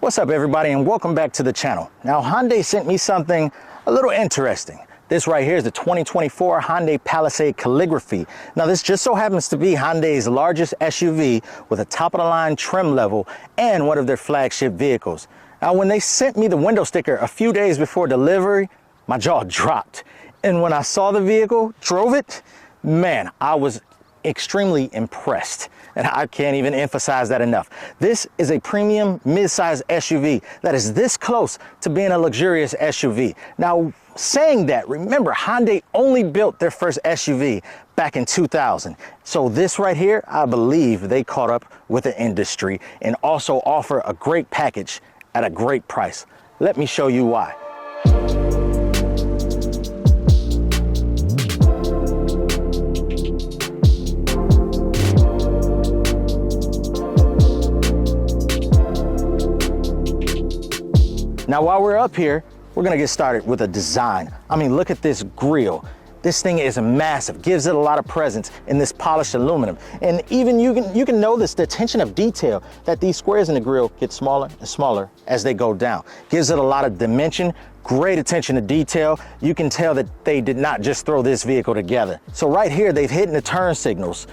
What's up everybody and welcome back to the channel. Now Hyundai sent me something a little interesting. This right here is the 2024 Hyundai Palisade Calligraphy. Now this just so happens to be Hyundai's largest SUV with a top of the line trim level and one of their flagship vehicles. Now when they sent me the window sticker a few days before delivery, my jaw dropped. And when I saw the vehicle, drove it, man, I was extremely impressed. And I can't even emphasize that enough. This is a premium mid-size SUV that is this close to being a luxurious SUV. Now, saying that, remember, Hyundai only built their first SUV back in 2000. So this right here, I believe they caught up with the industry and also offer a great package at a great price. Let me show you why. Now, while we're up here, we're gonna get started with a design. I mean, look at this grille. This thing is massive, gives it a lot of presence in this polished aluminum. And even you can notice the attention of detail that these squares in the grille get smaller and smaller as they go down. Gives it a lot of dimension, great attention to detail. You can tell that they did not just throw this vehicle together. So right here, they've hidden the turn signals,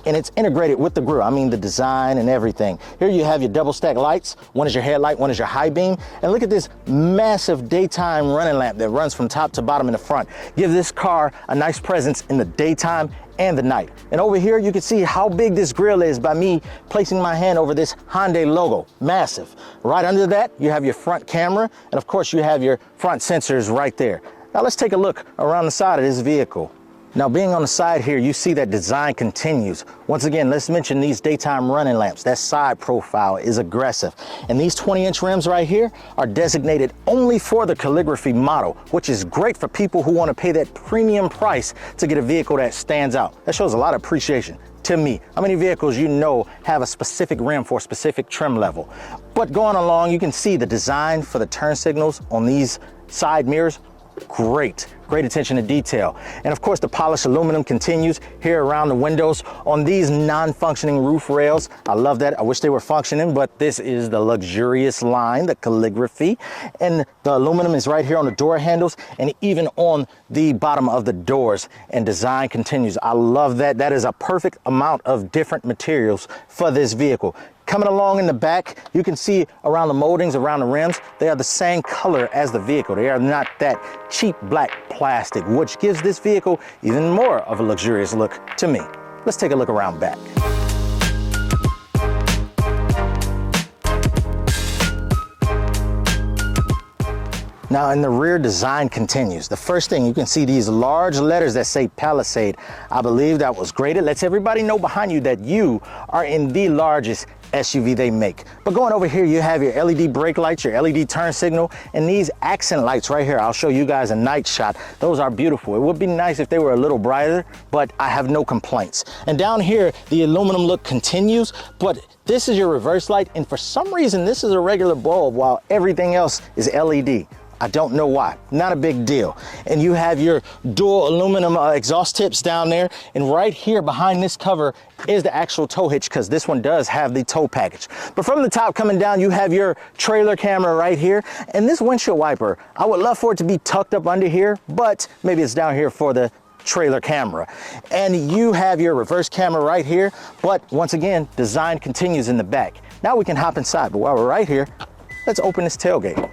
and it's integrated with the grille. I mean, the design and everything. Here you have your double stack lights. One is your headlight, one is your high beam. And look at this massive daytime running lamp that runs from top to bottom in the front. Give this car a nice presence in the daytime and the night. And over here, you can see how big this grille is by me placing my hand over this Hyundai logo, massive. Right under that, you have your front camera. And of course, you have your front sensors right there. Now let's take a look around the side of this vehicle. Now being on the side here, you see that design continues. Once again, let's mention these daytime running lamps. That side profile is aggressive. And these 20-inch rims right here are designated only for the calligraphy model, which is great for people who want to pay that premium price to get a vehicle that stands out. That shows a lot of appreciation to me. How many vehicles you know have a specific rim for a specific trim level? But going along, you can see the design for the turn signals on these side mirrors. Great attention to detail. And of course, the polished aluminum continues here around the windows on these non-functioning roof rails. I love that. I wish they were functioning, but this is the luxurious line, the calligraphy. And the aluminum is right here on the door handles and even on the bottom of the doors. And design continues. I love that. That is a perfect amount of different materials for this vehicle. Coming along in the back, you can see around the moldings, around the rims, they are the same color as the vehicle. They are not that cheap black plastic, which gives this vehicle even more of a luxurious look to me. Let's take a look around back. Now in the rear, design continues. The first thing, you can see these large letters that say Palisade. I believe that was great. It lets everybody know behind you that you are in the largest SUV they make. But going over here, you have your LED brake lights, your LED turn signal, and these accent lights right here. I'll show you guys a night shot. Those are beautiful. It would be nice if they were a little brighter, but I have no complaints. And down here, the aluminum look continues, but this is your reverse light, and for some reason, this is a regular bulb while everything else is LED. I don't know why, not a big deal. And you have your dual aluminum exhaust tips down there. And right here behind this cover is the actual tow hitch, because this one does have the tow package. But from the top coming down, you have your trailer camera right here. And this windshield wiper, I would love for it to be tucked up under here, but maybe it's down here for the trailer camera. And you have your reverse camera right here. But once again, design continues in the back. Now we can hop inside, but while we're right here, let's open this tailgate.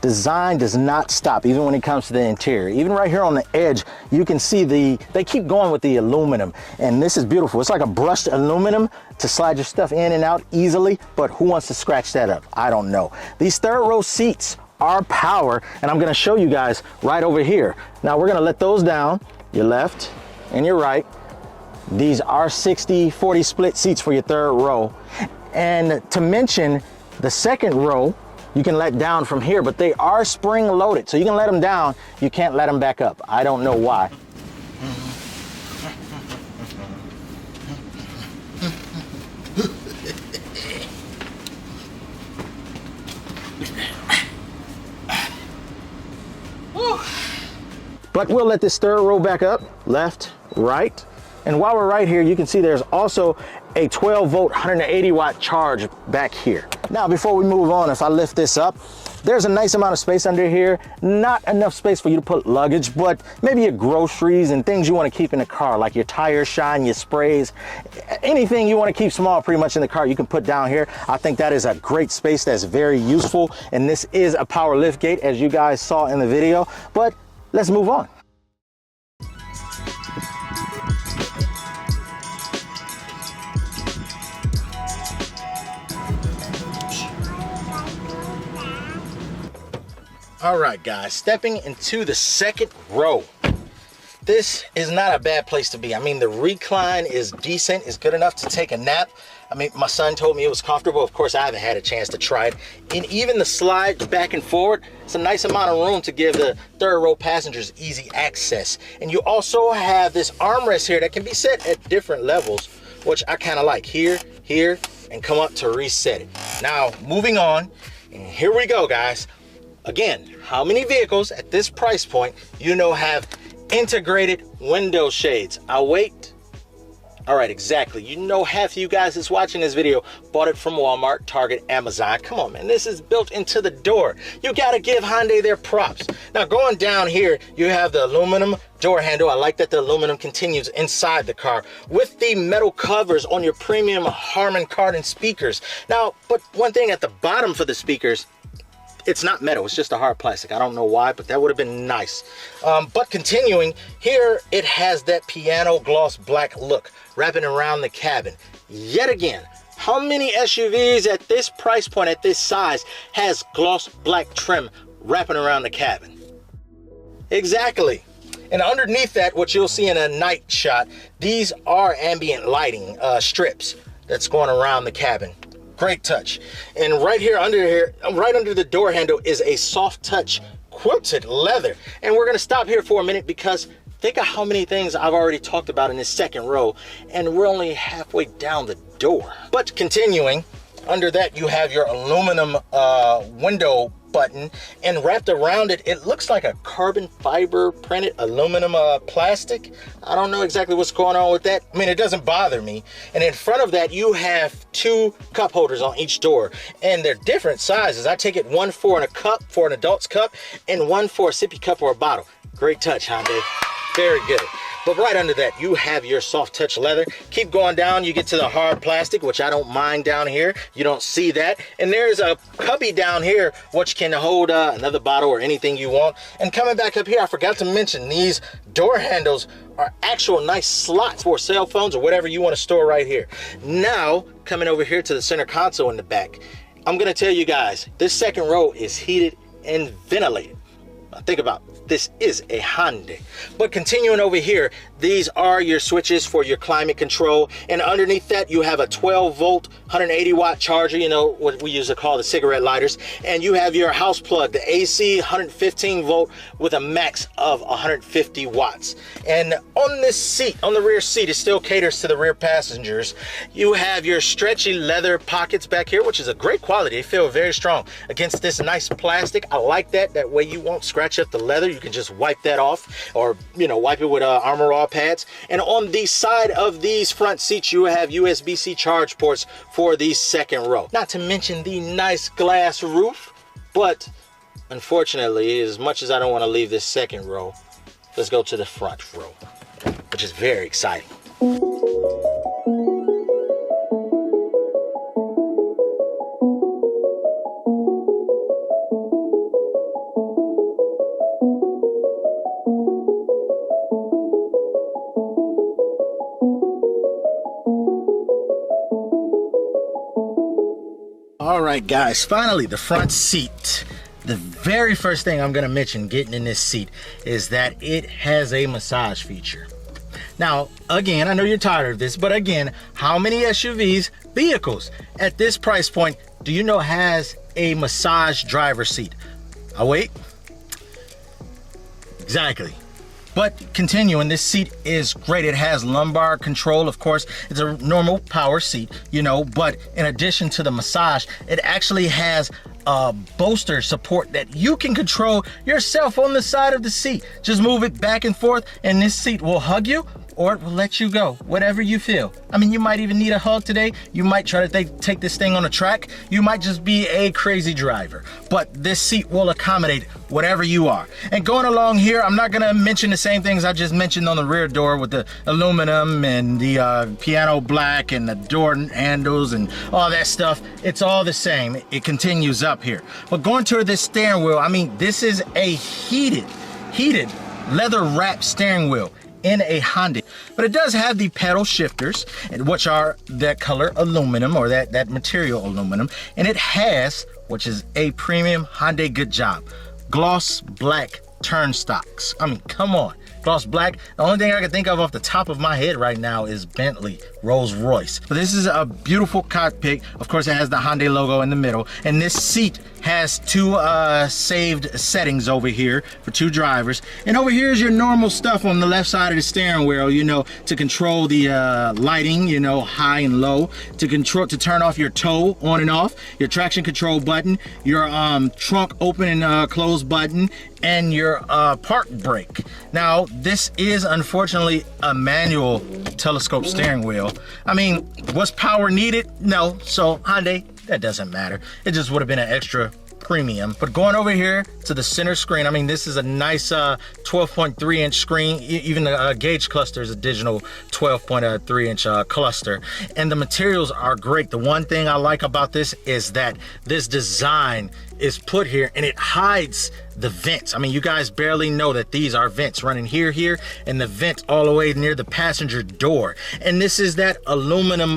Design does not stop, even when it comes to the interior. Even right here on the edge, you can see they keep going with the aluminum. And this is beautiful. It's like a brushed aluminum to slide your stuff in and out easily, but who wants to scratch that up? I don't know. These third row seats are power, and I'm gonna show you guys right over here. Now we're gonna let those down, your left and your right. These are 60-40 split seats for your third row. And to mention, the second row, you can let down from here, but they are spring loaded. So you can let them down, you can't let them back up. I don't know why. But we'll let this third row back up, left, right. And while we're right here, you can see there's also a 12 volt, 180 watt charge back here. Now, before we move on, if I lift this up, there's a nice amount of space under here. Not enough space for you to put luggage, but maybe your groceries and things you want to keep in the car, like your tire shine, your sprays, anything you want to keep small pretty much in the car, you can put down here. I think that is a great space that's very useful. And this is a power lift gate, as you guys saw in the video, but let's move on. All right, guys, stepping into the second row. This is not a bad place to be. I mean, the recline is decent. It's good enough to take a nap. I mean, my son told me it was comfortable. Of course, I haven't had a chance to try it. And even the slide back and forward, it's a nice amount of room to give the third row passengers easy access. And you also have this armrest here that can be set at different levels, which I kind of like. Here, here, and come up to reset it. Now, moving on, and here we go, guys. Again, how many vehicles at this price point you know have integrated window shades? I'll wait. All right, exactly. You know, half of you guys that's watching this video bought it from Walmart, Target, Amazon. Come on, man, this is built into the door. You gotta give Hyundai their props. Now, going down here, you have the aluminum door handle. I like that the aluminum continues inside the car with the metal covers on your premium Harman Kardon speakers. Now, but one thing at the bottom for the speakers, it's not metal, it's just a hard plastic. I don't know why, but that would have been nice. But continuing, here it has that piano gloss black look wrapping around the cabin. Yet again, how many SUVs at this price point, at this size, has gloss black trim wrapping around the cabin? Exactly. And underneath that, what you'll see in a night shot, these are ambient lighting strips that's going around the cabin. Great touch. And right under the door handle is a soft touch quilted leather. And we're gonna stop here for a minute because think of how many things I've already talked about in this second row, and we're only halfway down the door. But continuing, under that you have your aluminum window button, and wrapped around it, it looks like a carbon fiber printed aluminum plastic. I don't know exactly what's going on with that. I mean, it doesn't bother me. And in front of that, you have two cup holders on each door, and they're different sizes. I take it one for a cup, for an adult's cup, and one for a sippy cup or a bottle. Great touch, Hyundai. Very good. But right under that, you have your soft touch leather. Keep going down, you get to the hard plastic, which I don't mind down here. You don't see that. And there's a cubby down here, which can hold another bottle or anything you want. And coming back up here, I forgot to mention, these door handles are actual nice slots for cell phones or whatever you want to store right here. Now, coming over here to the center console in the back, I'm gonna tell you guys, this second row is heated and ventilated. Now think about it. This is a Hyundai. But continuing over here, these are your switches for your climate control, and underneath that you have a 12 volt 180 watt charger, you know what we used to call the cigarette lighters, and you have your house plug, the AC 115 volt with a max of 150 watts. And on this seat, on the rear seat, it still caters to the rear passengers. You have your stretchy leather pockets back here, which is a great quality. They feel very strong against this nice plastic. I like that. That way you won't scratch up the leather. You can just wipe that off, or you know, wipe it with Armor All pads. And on the side of these front seats, you have USB-C charge ports for the second row. Not to mention the nice glass roof. But unfortunately, as much as I don't want to leave this second row, let's go to the front row, which is very exciting. All right, guys, finally, the front seat. The very first thing I'm gonna mention getting in this seat is that it has a massage feature. Now, again, I know you're tired of this, but again, how many SUVs, vehicles at this price point do you know has a massage driver seat? I'll wait. Exactly. But continuing, this seat is great. It has lumbar control, of course. It's a normal power seat, you know, but in addition to the massage, it actually has a bolster support that you can control yourself on the side of the seat. Just move it back and forth and this seat will hug you, or it will let you go, whatever you feel. I mean, you might even need a hug today. You might try to take this thing on a track. You might just be a crazy driver, but this seat will accommodate whatever you are. And going along here, I'm not gonna mention the same things I just mentioned on the rear door with the aluminum and the piano black and the door handles and all that stuff. It's all the same. It continues up here. But going to this steering wheel, I mean, this is a heated leather wrapped steering wheel in a Hyundai, but it does have the pedal shifters, which are that color aluminum, or that material aluminum, and it has, which is a premium Hyundai good job, gloss black turn stocks. I mean, come on, gloss black. The only thing I can think of off the top of my head right now is Bentley, Rolls-Royce. But this is a beautiful cockpit. Of course, it has the Hyundai logo in the middle, and this seat has two saved settings over here for two drivers. And over here is your normal stuff on the left side of the steering wheel, you know, to control the lighting, you know, high and low, to turn off your tow on and off, your traction control button, your trunk open and close button, and your park brake. Now, this is unfortunately a manual telescope steering wheel. I mean, was power needed? No. So Hyundai, that doesn't matter. It just would have been an extra premium. But going over here to the center screen, I mean, this is a nice 12.3 inch screen. Even the gauge cluster is a digital 12.3 inch cluster, and the materials are great. The one thing I like about this is that this design is put here and it hides the vents. I mean, you guys barely know that these are vents running here, and the vent all the way near the passenger door. And this is that aluminum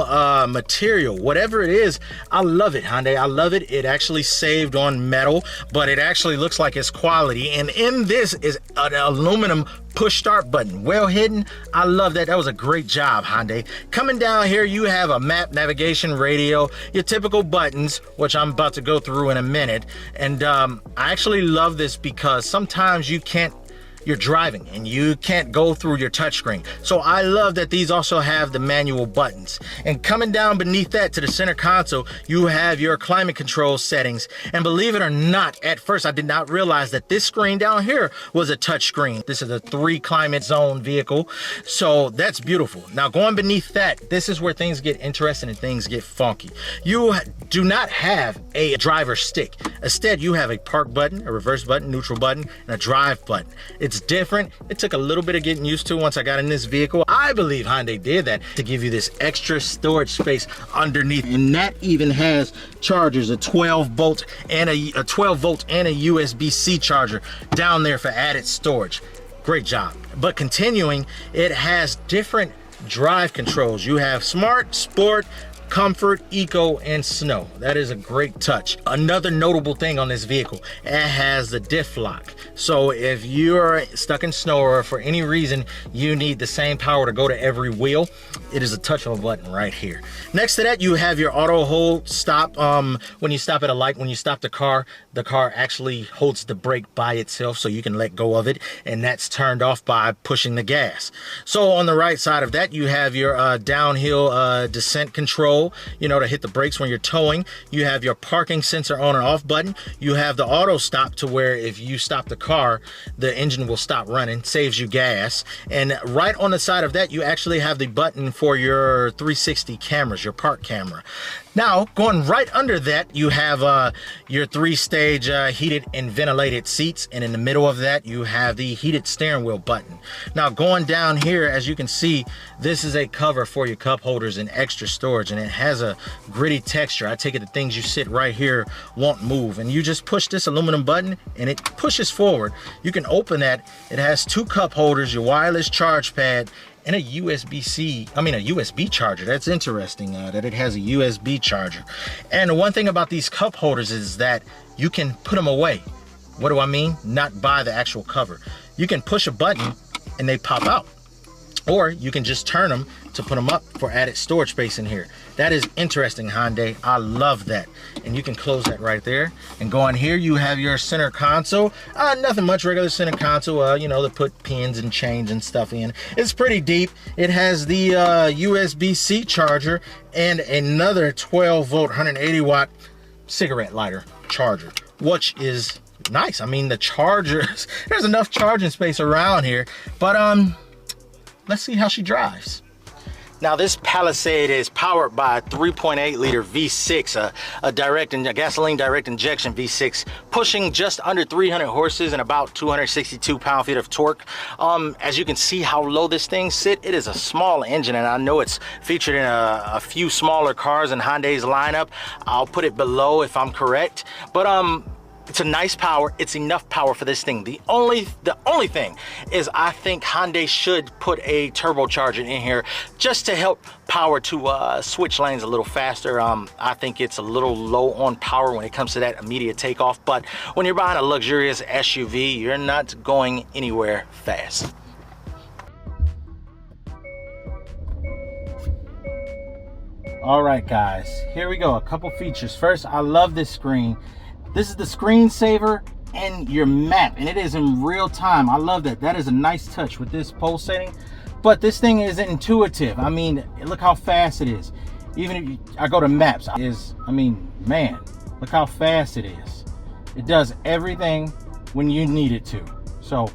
material. Whatever it is, I love it, Hyundai. I love it. It actually saved on metal, but it actually looks like it's quality. And in this is an aluminum push start button, well hidden. I love that. That was a great job, Hyundai. Coming down here, you have a map, navigation, radio, your typical buttons, which I'm about to go through in a minute. And I actually love this because sometimes you're driving and you can't go through your touchscreen. So I love that these also have the manual buttons. And coming down beneath that to the center console, you have your climate control settings. And believe it or not, at first I did not realize that this screen down here was a touch screen. This is a 3 climate zone vehicle. So that's beautiful. Now going beneath that, this is where things get interesting and things get funky. You do not have a driver stick. Instead, you have a park button, a reverse button, neutral button, and a drive button. It's different. It took a little bit of getting used to once I got in this vehicle. I believe Hyundai did that to give you this extra storage space underneath, and that even has chargers, a 12 volt and a USB-C charger down there for added storage. Great job. But continuing, it has different drive controls. You have smart, sport, comfort, eco, and snow. That is a great touch. Another notable thing on this vehicle, it has the diff lock. So if you're stuck in snow or for any reason you need the same power to go to every wheel, it is a touch of a button right here. Next to that, you have your auto hold stop. When you stop at a light, when you stop the car actually holds the brake by itself, so you can let go of it, and that's turned off by pushing the gas. So on the right side of that, you have your downhill descent control, you know, to hit the brakes when you're towing. You have your parking sensor on and off button. You have the auto stop, to where if you stop the car, the engine will stop running, saves you gas. And right on the side of that, you actually have the button for your 360 cameras, your park camera. Now, going right under that, you have your 3-stage heated and ventilated seats, and in the middle of that, you have the heated steering wheel button. Now, going down here, as you can see, this is a cover for your cup holders and extra storage, and it has a gritty texture. I take it the things you sit right here won't move, and you just push this aluminum button, and it pushes forward. You can open that. It has 2 cup holders, your wireless charge pad, and a USB charger. That's interesting that it has a USB charger. And the one thing about these cup holders is that you can put them away. What do I mean? Not by the actual cover. You can push a button and they pop out. Or you can just turn them to put them up for added storage space in here. That is interesting, Hyundai. I love that. And you can close that right there. And go on here, you have your center console. Nothing much, regular center console, you know, to put pins and chains and stuff in. It's pretty deep. It has the USB-C charger and another 12 volt, 180 watt cigarette lighter charger, which is nice. I mean, the chargers, there's enough charging space around here. But let's see how she drives. Now this Palisade is powered by a 3.8 liter V6, a gasoline direct injection V6, pushing just under 300 horses and about 262 pound-feet of torque. As you can see how low this thing sits, it is a small engine, and I know it's featured in a few smaller cars in Hyundai's lineup. I'll put it below if I'm correct, but it's a nice power. It's enough power for this thing. The only thing is I think Hyundai should put a turbocharger in here just to help power to switch lanes a little faster. I think it's a little low on power when it comes to that immediate takeoff, but when you're buying a luxurious SUV, you're not going anywhere fast. All right, guys, here we go. A couple features. First, I love this screen. This is the screensaver and your map, and it is in real time. I love that. That is a nice touch with this pulsating, but this thing is intuitive. I mean, look how fast it is. Even if I go to maps, man, look how fast it is. It does everything when you need it to. So,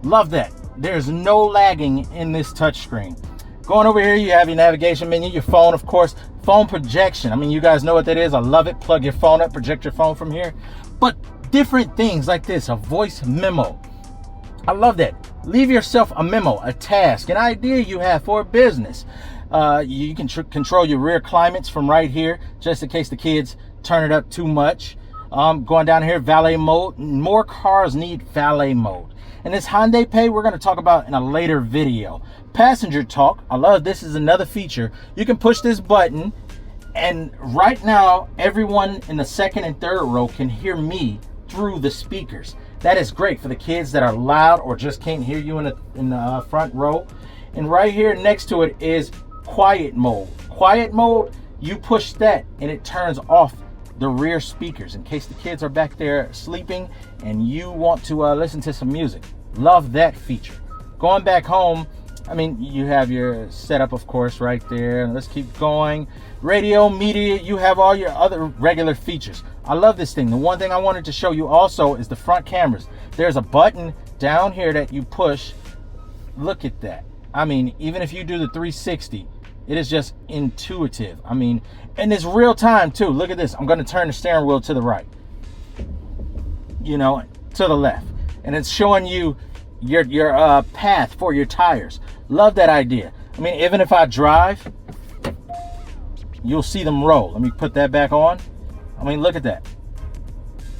love that. There's no lagging in this touchscreen. Going over here, you have your navigation menu, your phone, of course, phone projection. I mean, you guys know what that is. I love it. Plug your phone up, project your phone from here. But different things like this, a voice memo. I love that. Leave yourself a memo, a task, an idea you have for a business. You can control your rear climates from right here, just in case the kids turn it up too much. Going down here, valet mode. More cars need valet mode. And this Hyundai Pay, we're going to talk about in a later video. Passenger talk, I love this. Is another feature. You can push this button, and right now everyone in the second and third row can hear me through the speakers. That is great for the kids that are loud or just can't hear you in the front row. And right here next to it is quiet mode. Quiet mode, you push that and it turns off the rear speakers in case the kids are back there sleeping and you want to listen to some music. Love that feature. Going back home, I mean, you have your setup, of course, right there. Let's keep going. Radio, media, you have all your other regular features. I love this thing. The one thing I wanted to show you also is the front cameras. There's a button down here that you push. Look at that. I mean, even if you do the 360, it is just intuitive. I mean, and it's real time too. Look at this. I'm going to turn the steering wheel to the right, you know, to the left, and it's showing you your path for your tires. Love that idea. I mean, even if I drive, you'll see them roll. Let me put that back on. I mean, look at that.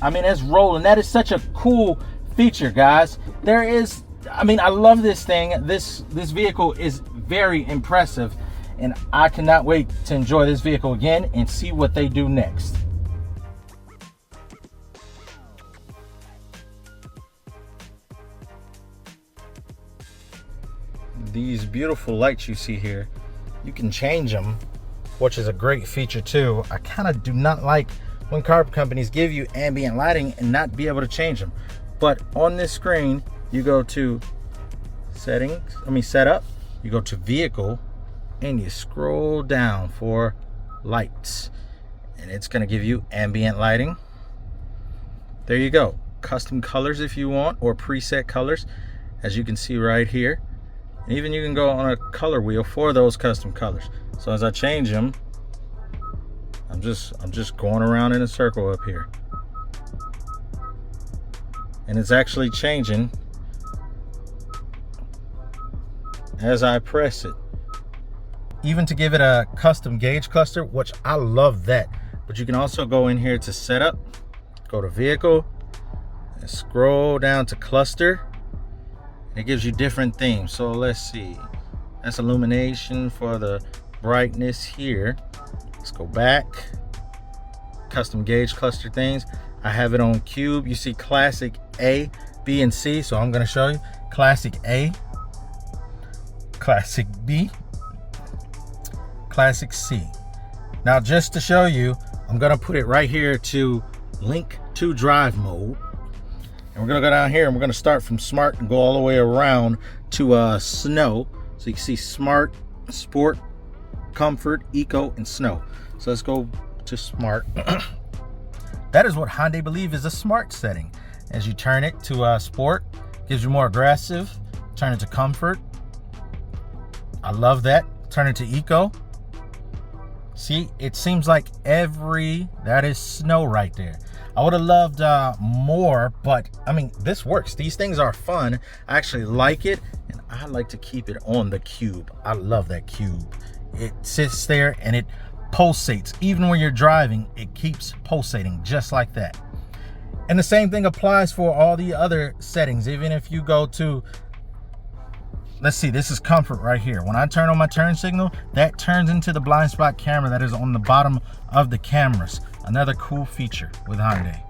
I mean, it's rolling. That is such a cool feature, guys. There is, I mean, I love this thing. This vehicle is very impressive, and I cannot wait to enjoy this vehicle again and see what they do next. These beautiful lights you see here, you can change them, which is a great feature too. I kind of do not like when car companies give you ambient lighting and not be able to change them. But on this screen, you go to setup, you go to vehicle, and you scroll down for lights, and it's going to give you ambient lighting. There you go. Custom colors if you want, or preset colors, as you can see right here. And even you can go on a color wheel for those custom colors. So as I change them, I'm just going around in a circle up here, and it's actually changing as I press it. Even to give it a custom gauge cluster, which I love that. But you can also go in here to setup, go to vehicle, and scroll down to cluster. It gives you different themes. So let's see, that's illumination for the brightness here. Let's go back, custom gauge cluster things. I have it on cube. You see classic A, B, and C. So I'm going to show you classic A, classic B, classic C. Now just to show you, I'm going to put it right here to link to drive mode. And we're going to go down here and we're going to start from smart and go all the way around to snow. So you can see smart, sport, comfort, eco, and snow. So let's go to smart. That is what Hyundai believe is a smart setting. As you turn it to sport, gives you more aggressive. Turn it to comfort, I love that. Turn it to eco. See, it seems like that is snow right there. I would have loved more, but I mean, this works. These things are fun. I actually like it, and I like to keep it on the cube. I love that cube. It sits there and it pulsates. Even when you're driving, it keeps pulsating just like that. And the same thing applies for all the other settings. Even if you go to, let's see, this is comfort right here. When I turn on my turn signal, that turns into the blind spot camera that is on the bottom of the cameras. Another cool feature with Hyundai.